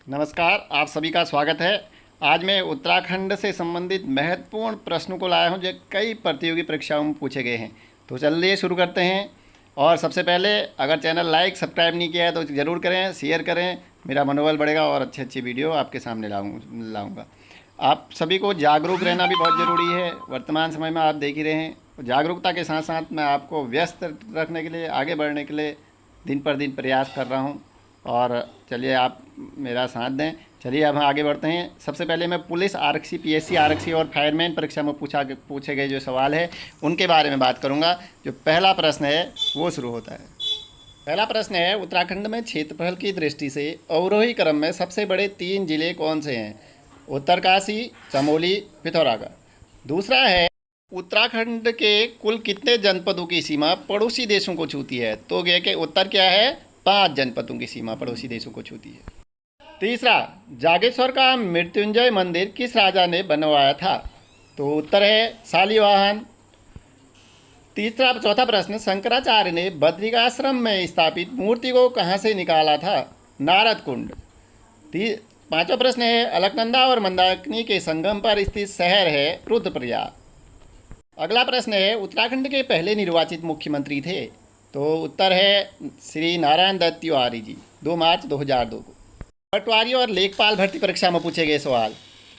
नमस्कार, आप सभी का स्वागत है। आज मैं उत्तराखंड से संबंधित महत्वपूर्ण प्रश्नों को लाया हूं जो कई प्रतियोगी परीक्षाओं में पूछे गए हैं। तो चलिए शुरू करते हैं। और सबसे पहले अगर चैनल लाइक सब्सक्राइब नहीं किया है तो ज़रूर करें, शेयर करें, मेरा मनोबल बढ़ेगा और अच्छी अच्छी वीडियो आपके सामने लाऊंगा। आप सभी को जागरूक रहना भी बहुत ज़रूरी है। वर्तमान समय में आप देख ही रहे हैं, जागरूकता के साथ साथ मैं आपको व्यस्त रखने के लिए, आगे बढ़ने के लिए दिन पर दिन प्रयास कर रहा हूँ। और चलिए आप मेरा साथ दें। चलिए अब हम आगे बढ़ते हैं। सबसे पहले मैं पुलिस आरक्षी, पीएससी आरक्षी और फायरमैन परीक्षा में पूछे गए जो सवाल है उनके बारे में बात करूंगा। जो पहला प्रश्न है वो शुरू होता है। पहला प्रश्न है, उत्तराखंड में क्षेत्रफल की दृष्टि से अवरोही क्रम में सबसे बड़े 3 जिले कौन से हैं? उत्तरकाशी, चमोली, पिथौरागढ़। दूसरा है, उत्तराखंड के कुल कितने जनपदों की सीमा पड़ोसी देशों को छूती है? तो ये के उत्तर क्या है? 5 जनपदों की सीमा पड़ोसी देशों को छूती है। तीसरा, जागेश्वर का मृत्युंजय मंदिर किस राजा ने बनवाया था? तो उत्तर है शालिवाहन। चौथा प्रश्न, शंकराचार्य ने बद्रिकाश्रम में स्थापित मूर्ति को कहाँ से निकाला था? नारद कुंड। पांचवा प्रश्न है, अलकनंदा और मंदाकिनी के संगम पर स्थित शहर है रुद्रप्रयाग। अगला प्रश्न है, उत्तराखंड के पहले निर्वाचित मुख्यमंत्री थे? तो उत्तर है श्री नारायण दत्त तिवारी जी, 2 मार्च 2002 को। पटवारी और लेखपाल भर्ती परीक्षा में पूछे गए सवाल।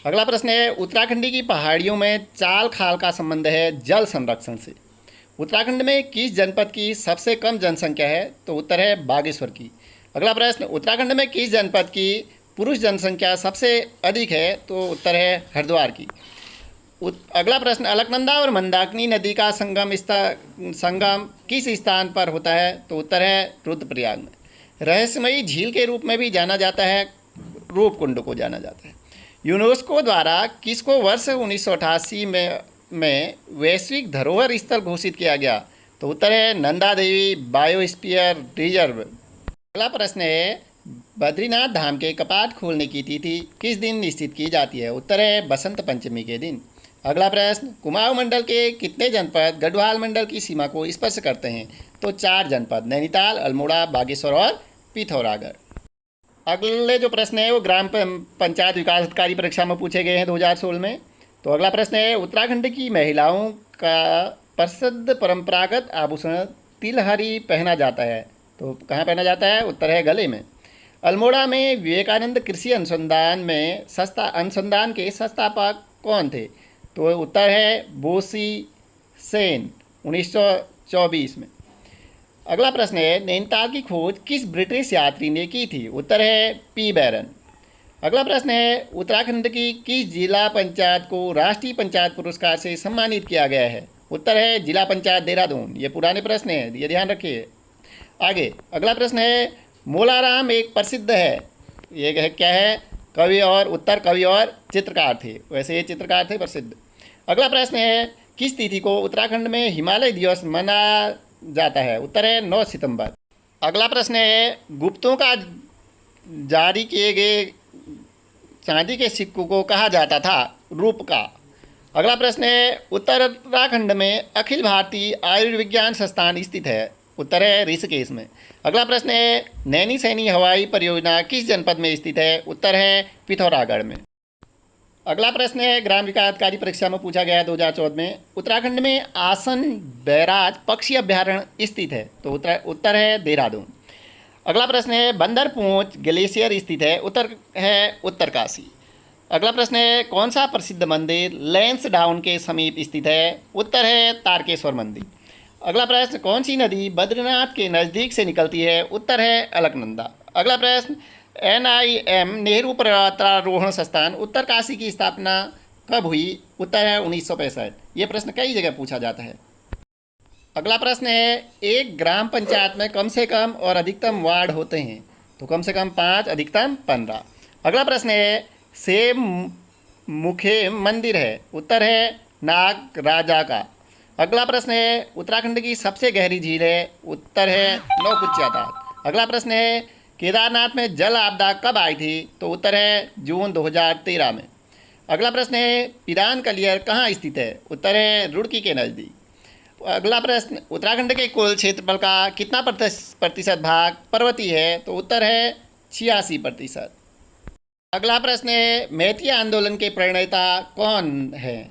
अगला प्रश्न है, उत्तराखंड की पहाड़ियों में चाल खाल का संबंध है जल संरक्षण से। उत्तराखंड में किस जनपद की सबसे कम जनसंख्या है? तो उत्तर है बागेश्वर की। अगला प्रश्न, उत्तराखंड में किस जनपद की पुरुष जनसंख्या सबसे अधिक है? तो उत्तर है हरिद्वार की। अगला प्रश्न, अलकनंदा और मंदाकिनी नदी का संगम किस स्थान पर होता है? तो उत्तर है रुद्रप्रयाग में। रहस्यमयी झील के रूप में भी जाना जाता है, रूपकुंड को जाना जाता है। यूनेस्को द्वारा किसको वर्ष 1988 में वैश्विक धरोहर स्थल घोषित किया गया? तो उत्तर है नंदा देवी बायोस्फीयर रिजर्व। अगला प्रश्न है, बद्रीनाथ धाम के कपाट खोलने की तिथि किस दिन निश्चित की जाती है? उत्तर है बसंत पंचमी के दिन। अगला प्रश्न, कुमाऊं मंडल के कितने जनपद गढ़वाल मंडल की सीमा को स्पर्श करते हैं? तो 4 जनपद, नैनीताल, अल्मोड़ा, बागेश्वर और पिथौरागढ़। अगले जो प्रश्न है वो ग्राम पंचायत विकास अधिकारी परीक्षा में पूछे गए हैं 2016 में। तो अगला प्रश्न है, उत्तराखंड की महिलाओं का प्रसिद्ध परंपरागत आभूषण तिलहरी पहना जाता है। तो कहाँ पहना जाता है? उत्तर है गले में। अल्मोड़ा में विवेकानंद कृषि अनुसंधान के संस्थापक कौन थे? तो उत्तर है बोसी सेन, 1924 में। अगला प्रश्न है, नैनीताल की खोज किस ब्रिटिश यात्री ने की थी? उत्तर है पी बैरन। अगला प्रश्न है, उत्तराखंड की किस जिला पंचायत को राष्ट्रीय पंचायत पुरस्कार से सम्मानित किया गया है? उत्तर है जिला पंचायत देहरादून। ये पुराने प्रश्न हैं, ये ध्यान रखिए। आगे अगला प्रश्न है, मोलाराम एक प्रसिद्ध है, ये क्या है? कवि और उत्तर कवि और चित्रकार थे, वैसे ये चित्रकार थे प्रसिद्ध। अगला प्रश्न है, किस तिथि को उत्तराखंड में हिमालय दिवस मनाया जाता है? उत्तर है 9 सितंबर। अगला प्रश्न है, गुप्तों का जारी किए गए चांदी के सिक्कों को कहा जाता था? रूपका। अगला प्रश्न है, उत्तराखंड में अखिल भारतीय आयुर्विज्ञान संस्थान स्थित है? उत्तर है ऋषिकेश में। अगला प्रश्न है, नैनी सैनी हवाई परियोजना किस जनपद में स्थित है? उत्तर है पिथौरागढ़ में। अगला प्रश्न है, ग्राम विकास अधिकारी परीक्षा में पूछा गया 2014 में, उत्तराखंड में आसन बैराज पक्षी अभ्यारण्य स्थित है? तो उत्तर है देहरादून। अगला प्रश्न है, बंदर पूंछ ग्लेशियर स्थित है? उत्तर है उत्तरकाशी। अगला प्रश्न है, कौन सा प्रसिद्ध मंदिर लैंसडाउन के समीप स्थित है? उत्तर है तारकेश्वर मंदिर। अगला प्रश्न, कौन सी नदी बद्रीनाथ के नज़दीक से निकलती है? उत्तर है अलकनंदा। अगला प्रश्न, NIM नेहरू पर्वतारोहण संस्थान उत्तरकाशी की स्थापना कब हुई? उत्तर है 1965। ये प्रश्न कई जगह पूछा जाता है। अगला प्रश्न है, एक ग्राम पंचायत में कम से कम और अधिकतम वार्ड होते हैं? तो कम से कम 5, अधिकतम 15। अगला प्रश्न है, सेब मुखे मंदिर है? उत्तर है नाग राजा का। अगला प्रश्न है, उत्तराखंड की सबसे गहरी झील है? उत्तर है नौकुचिया ताल। अगला प्रश्न है, केदारनाथ में जल आपदा कब आई थी? तो उत्तर है जून 2013 में। अगला प्रश्न है, पिरान कलियर कहाँ स्थित है? उत्तर है रुड़की के नज़दीक। अगला प्रश्न, उत्तराखंड के कुल क्षेत्रफल का कितना प्रतिशत भाग पर्वतीय है? तो उत्तर है 86%। अगला प्रश्न है, मैती आंदोलन के प्रणेता कौन है?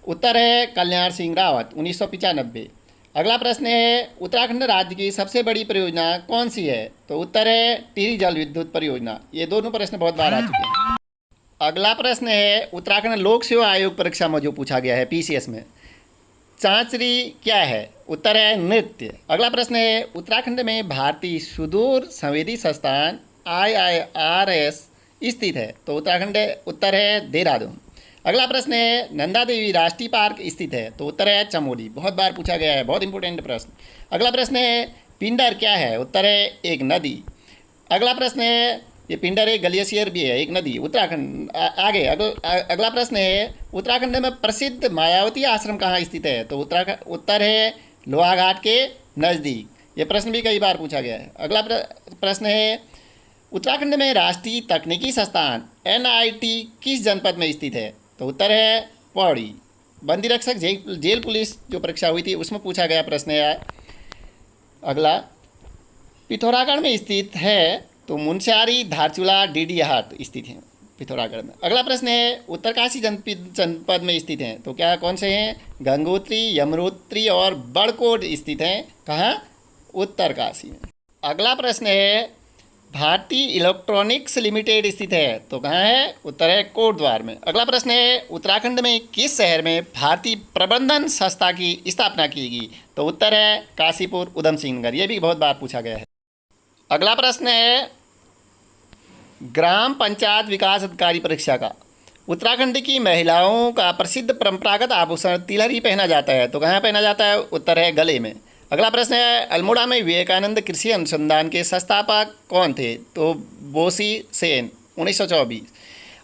उत्तर है कल्याण सिंह रावत, 1995। अगला प्रश्न है, उत्तराखंड राज्य की सबसे बड़ी परियोजना कौन सी है? तो उत्तर है टिहरी जल विद्युत परियोजना। ये दोनों प्रश्न बहुत बार आ चुके हैं। अगला प्रश्न है, उत्तराखंड लोक सेवा आयोग परीक्षा में जो पूछा गया है पीसीएस में, चांचरी क्या है? उत्तर है नृत्य। अगला प्रश्न है, उत्तराखंड में भारतीय सुदूर संवेदी संस्थान IIRS स्थित है? तो उत्तर है देहरादून। अगला प्रश्न है, नंदा देवी राष्ट्रीय पार्क स्थित है? तो उत्तर है चमोली। बहुत बार पूछा गया है, बहुत इंपॉर्टेंट प्रश्न। अगला प्रश्न है, पिंडर क्या है? उत्तर है एक नदी। अगला प्रश्न है, ये पिंडर एक ग्लेशियर भी है, एक नदी। उत्तराखंड आगे अगला प्रश्न है, उत्तराखंड में प्रसिद्ध मायावती आश्रम कहाँ स्थित है? तो उत्तर है लोहाघाट के नज़दीक। ये प्रश्न भी कई बार पूछा गया है। अगला प्रश्न है, उत्तराखंड में राष्ट्रीय तकनीकी संस्थान NIT किस जनपद में स्थित है? तो उत्तर है पौड़ी। बंदी रक्षक जेल पुलिस जो परीक्षा हुई थी उसमें पूछा गया प्रश्न है। अगला, पिथौरागढ़ में स्थित है? तो मुनस्यारी, धारचूला, डीडीहाट स्थित हैं पिथौरागढ़ में। अगला प्रश्न है, उत्तरकाशी जनपद में स्थित हैं? तो क्या कौन से हैं? गंगोत्री, यमुनोत्री और बड़कोट स्थित हैं। कहाँ? उत्तरकाशी में। अगला प्रश्न है, भारतीय इलेक्ट्रॉनिक्स लिमिटेड स्थित है? तो कहाँ है? उत्तर है कोटद्वार में। अगला प्रश्न है, उत्तराखंड में किस शहर में भारतीय प्रबंधन संस्था की स्थापना की गई? तो उत्तर है काशीपुर, उधम सिंह नगर। ये भी बहुत बार पूछा गया है। अगला प्रश्न है, ग्राम पंचायत विकास अधिकारी परीक्षा का, उत्तराखंड की महिलाओं का प्रसिद्ध परंपरागत आभूषण तिलहरी पहना जाता है? तो कहाँ पहना जाता है? उत्तर है गले में। अगला प्रश्न है, अल्मोड़ा में विवेकानंद कृषि अनुसंधान के संस्थापक कौन थे? तो बोसी सेन, 1924।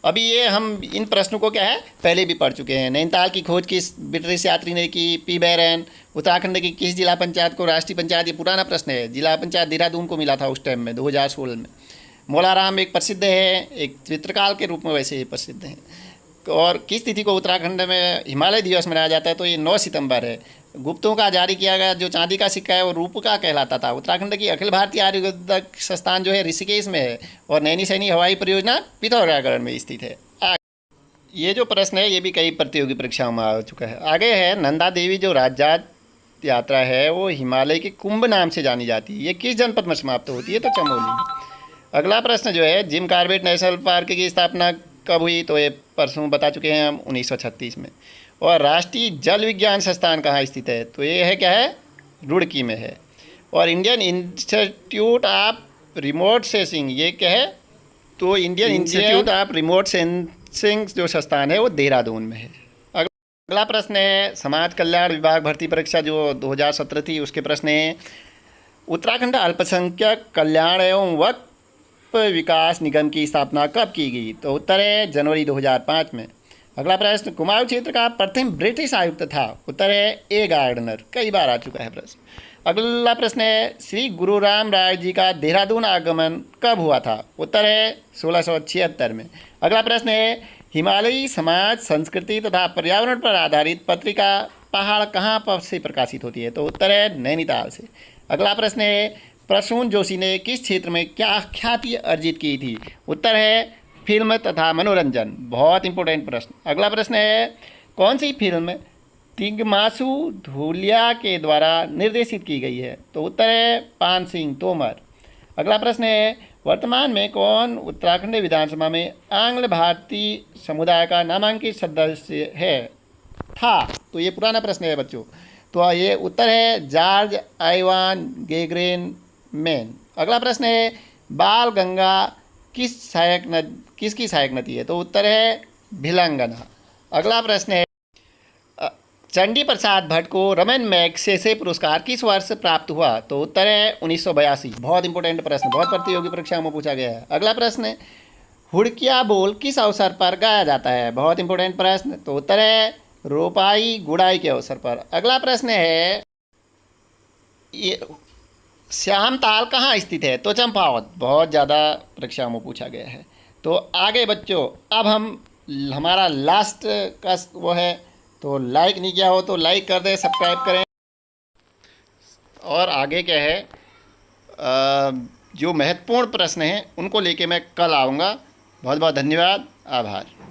अभी ये हम इन प्रश्नों को क्या है पहले भी पढ़ चुके हैं। नैनीताल की खोज किस ब्रिटिश यात्री ने की? पी बैरन। उत्तराखंड की किस जिला पंचायत को राष्ट्रीय पंचायत, ये पुराना प्रश्न है, जिला पंचायत देहरादून को मिला था उस टाइम में 2016 में। मौलाराम एक प्रसिद्ध है, एक चित्रकार के रूप में वैसे ही प्रसिद्ध हैं। और किस तिथि को उत्तराखंड में हिमालय दिवस मनाया जाता है? तो ये 9 सितंबर है। गुप्तों का जारी किया गया जो चांदी का सिक्का है वो रूपका कहलाता था। उत्तराखंड की अखिल भारतीय आयुर्वेदिक संस्थान जो है ऋषिकेश में है, और नैनी सैनी हवाई परियोजना पिथौरागढ़ में स्थित है। ये जो प्रश्न है ये भी कई प्रतियोगी परीक्षाओं में आ चुका है। आगे है, नंदा देवी जो राज्य यात्रा है वो हिमालय के कुंभ नाम से जानी जाती है, ये किस जनपद में समाप्त होती है? तो चमोली में। अगला प्रश्न जो है, जिम कॉर्बेट नेशनल पार्क की स्थापना कब हुई? तो ये परसों बता चुके हैं हम, 1936 में। और राष्ट्रीय जल विज्ञान संस्थान कहाँ स्थित है? तो ये है क्या है? रुड़की में है। और Indian institute of remote sensing, ये क्या है? तो Indian institute of remote sensing जो संस्थान है वो देहरादून में है। अगला प्रश्न है, समाज कल्याण विभाग भर्ती परीक्षा जो 2017 थी उसके प्रश्न है, उत्तराखंड अल्पसंख्यक कल्याण एवं वक्फ विकास निगम की स्थापना कब की गई? तो उत्तर है जनवरी 2005 में। अगला प्रश्न, कुमाऊं क्षेत्र का प्रथम ब्रिटिश आयुक्त था? उत्तर है ए गार्डनर। कई बार आ चुका है प्रश्न। अगला प्रश्न है, श्री गुरु राम राय जी का देहरादून आगमन कब हुआ था? उत्तर है 1676 में। अगला प्रश्न है, हिमालयी समाज, संस्कृति तथा पर्यावरण पर आधारित पत्रिका पहाड़ कहाँ पर से प्रकाशित होती है? तो उत्तर है नैनीताल से। अगला प्रश्न है, प्रसून जोशी ने किस क्षेत्र में क्या ख्याति अर्जित की थी? उत्तर है फिल्म तथा मनोरंजन। बहुत इंपॉर्टेंट प्रश्न। अगला प्रश्न है, कौन सी फिल्म तिग्मासु धूलिया के द्वारा निर्देशित की गई है? तो उत्तर है पान सिंह तोमर। अगला प्रश्न है, वर्तमान में कौन उत्तराखंड विधानसभा में आंग्ल भारतीय समुदाय का नामांकित सदस्य है था? तो ये पुराना प्रश्न है बच्चों। तो ये उत्तर है जॉर्ज आइवान गेगरेन मैन। अगला प्रश्न है, बाल गंगा किसकी सहायक नदी है? तो उत्तर है भिलंगना। अगला प्रश्न है, चंडी प्रसाद भट्ट को रमन मैगसेसे पुरस्कार किस वर्ष प्राप्त हुआ? तो उत्तर है 1982। बहुत इंपॉर्टेंट प्रश्न, बहुत प्रतियोगी परीक्षाओं में पूछा गया है। अगला प्रश्न है, हुड़किया बोल किस अवसर पर गाया जाता है? बहुत इंपॉर्टेंट प्रश्न। तो उत्तर है रोपाई गुड़ाई के अवसर पर। अगला प्रश्न है, ये श्याम ताल कहाँ स्थित है? तो चंपावत। बहुत ज़्यादा परीक्षाओं में पूछा गया है। तो आगे बच्चों, अब हमारा लास्ट का वो है, तो लाइक नहीं किया हो तो लाइक कर दें, सब्सक्राइब करें। और आगे क्या है, जो महत्वपूर्ण प्रश्न हैं उनको लेके मैं कल आऊँगा। बहुत बहुत धन्यवाद, आभार।